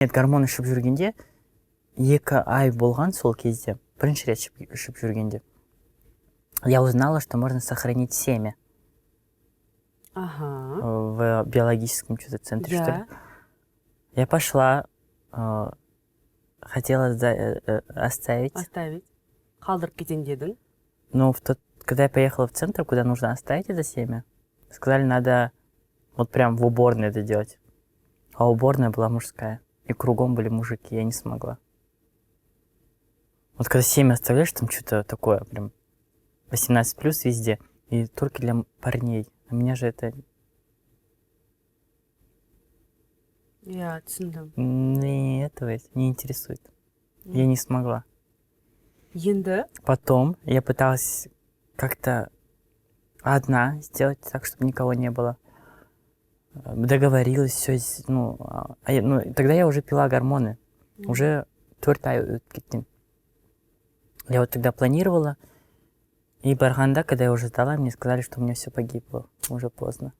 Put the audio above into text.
Нет, гормон ішіп жүргенде 2 ай болған сол кезде. Бірінші рет ішіп жүргенде. Я узнала, что можно сохранить семя. Ага. В биологическом что-то центре, что ли. Да. Я пошла, хотела оставить. Оставить. Қалдырып кетейін дедің. Но когда я поехала в центр, куда нужно оставить это семя, сказали, надо вот прям в уборной это делать. А уборная была мужская. И кругом были мужики, я не смогла. Вот когда семя оставляешь, там что-то такое прям 18+ везде. И только для парней. А меня же это Я түсіндім. не интересует. Я не смогла. Енді Потом я пыталась как-то одна сделать так, чтобы никого не было. Договорилась, все, тогда я уже пила гормоны. Уже 4 ай өтіп кеткен. Я вот тогда планировала. И барганда, когда я уже сдала, мне сказали, что у меня все погибло. Уже поздно.